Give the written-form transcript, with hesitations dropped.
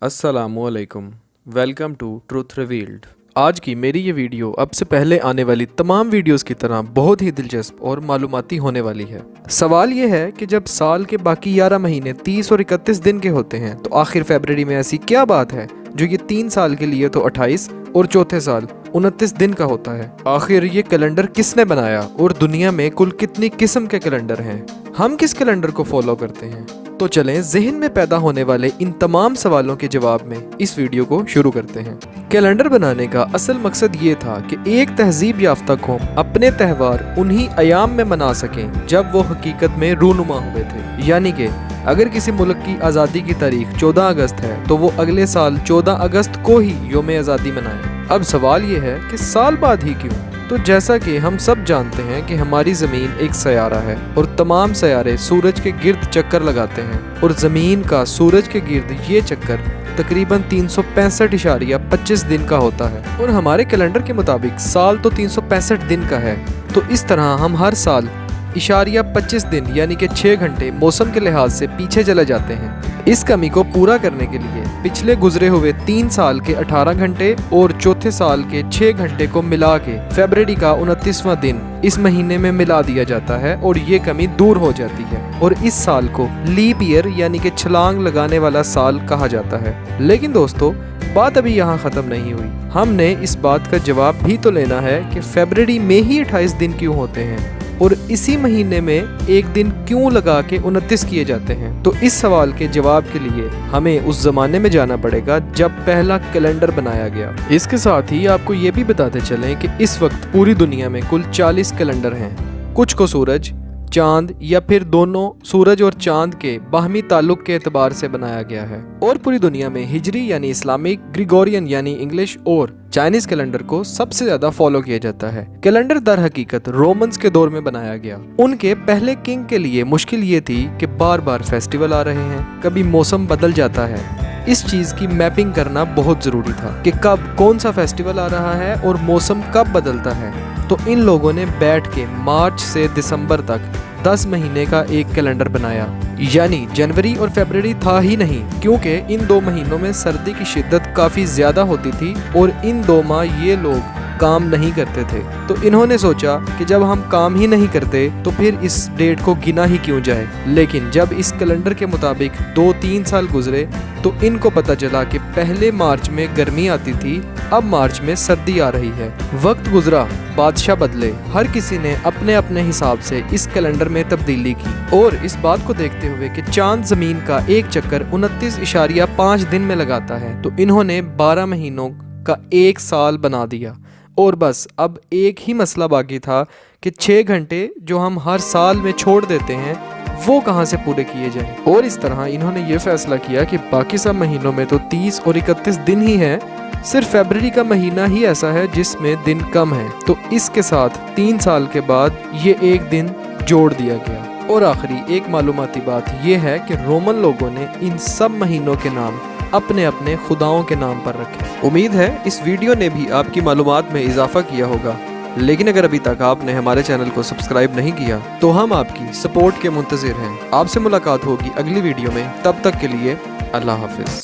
अस्सलामुअलैकुम, welcome to truth revealed. आज की मेरी ये वीडियो अब से पहले आने वाली तमाम वीडियोस की तरह बहुत ही दिलचस्प और मालूमाती होने वाली है। सवाल ये है कि जब साल के बाकी 11 महीने 30 और 31 दिन के होते हैं तो आखिर फरवरी में ऐसी क्या बात है जो ये 3 साल के लिए तो 28 और चौथे साल 29 दिन का होता है। आखिर ये कैलेंडर किसने बनाया और दुनिया में कुल कितनी किस्म के कैलेंडर हैं? हम किस कैलेंडर को फॉलो करते हैं? तो चलें जहन में पैदा होने वाले इन तमाम सवालों के जवाब में इस वीडियो को शुरू करते हैं। कैलेंडर बनाने का असल मकसद ये था कि एक तहजीब याफ्ता कौम अपने त्यौहार उन्हीं अयाम में मना सकें जब वो हकीकत में रूनुमा हुए थे। यानी कि अगर किसी मुल्क की आज़ादी की तारीख 14 अगस्त है तो वो अगले साल 14 अगस्त को ही यौम आज़ादी मनाएं। अब सवाल ये है कि साल बाद ही क्यों? तो जैसा कि हम सब जानते हैं कि हमारी ज़मीन एक सयारा है और तमाम सयारे सूरज के गिर्द चक्कर लगाते हैं और ज़मीन का सूरज के गिर्द ये चक्कर तकरीबन 365.25 दिन का होता है और हमारे कैलेंडर के मुताबिक साल तो 365 दिन का है। तो इस तरह हम हर साल 25 दिन यानी कि 6 घंटे मौसम के लिहाज से पीछे चले जाते हैं। इस कमी को पूरा करने के लिए पिछले गुजरे हुए 3 साल के 18 घंटे और चौथे साल के 6 घंटे को मिला के फरवरी का 29वां दिन इस महीने में मिला दिया जाता है और ये कमी दूर हो जाती है और इस साल को लीप ईयर यानी कि छलांग लगाने वाला साल कहा जाता है। लेकिन दोस्तों, बात अभी यहाँ खत्म नहीं हुई। हमने इस बात का जवाब भी तो लेना है कि फरवरी में ही 28 दिन क्यों होते हैं और इसी महीने में एक दिन क्यों लगा के 29 किए जाते हैं। तो इस सवाल के जवाब के लिए हमें उस जमाने में जाना पड़ेगा जब पहला कैलेंडर बनाया गया। इसके साथ ही आपको ये भी बताते चलें कि इस वक्त पूरी दुनिया में कुल 40 कैलेंडर हैं। कुछ को सूरज, चांद या फिर दोनों सूरज और चांद के बाहमी ताल्लुक के एतबार से बनाया गया है और पूरी दुनिया में हिजरी यानी इस्लामिक, ग्रिगोरियन यानी इंग्लिश और चाइनीज कैलेंडर को सबसे ज्यादा फॉलो किया जाता है। कैलेंडर दर हकीकत रोमन्स के दौर में बनाया गया। उनके पहले किंग के लिए मुश्किल ये थी कि बार बार फेस्टिवल आ रहे हैं, कभी मौसम बदल जाता है। इस चीज की मैपिंग करना बहुत जरूरी था कि कब कौन सा फेस्टिवल आ रहा है और मौसम कब बदलता है। तो इन लोगों ने बैठ के मार्च से दिसंबर तक 10 महीने का एक कैलेंडर बनाया। यानी जनवरी और फरवरी था ही नहीं, क्योंकि इन 2 महीनों में सर्दी की शिद्दत काफी ज्यादा होती थी और इन 2 माह ये लोग काम नहीं करते थे। तो इन्होंने सोचा कि जब हम काम ही नहीं करते तो फिर इस डेट को गिना ही क्यों जाए। लेकिन जब इस कैलेंडर के मुताबिक 2-3 साल गुजरे तो इनको पता चला कि पहले मार्च में गर्मी आती थी, अब मार्च में सर्दी आ रही है। वक्त गुजरा, बादशाह बदले, हर किसी ने अपने अपने हिसाब से इस कैलेंडर में तब्दीली की और इस बात को देखते हुए कि चांद जमीन का एक चक्कर 29.5 दिन में लगाता है तो इन्होंने 12 महीनों का एक साल बना दिया। और बस अब एक ही मसला बाकी था कि 6 घंटे जो हम हर साल में छोड़ देते हैं वो कहाँ से पूरे किए जाएं। और इस तरह इन्होंने ये फैसला किया कि बाकी सब महीनों में तो 30 और 31 दिन ही हैं, सिर्फ फरवरी का महीना ही ऐसा है जिसमें दिन कम है। तो इसके साथ 3 साल के बाद ये एक दिन जोड़ दिया गया। और आखिरी एक मालूमाती बात यह है कि रोमन लोगों ने इन सब महीनों के नाम अपने अपने खुदाओं के नाम पर रखे। उम्मीद है इस वीडियो ने भी आपकी मालूमात में इजाफा किया होगा। लेकिन अगर अभी तक आपने हमारे चैनल को सब्सक्राइब नहीं किया तो हम आपकी सपोर्ट के मुंतज़िर हैं। आपसे मुलाकात होगी अगली वीडियो में, तब तक के लिए अल्लाह हाफिज़।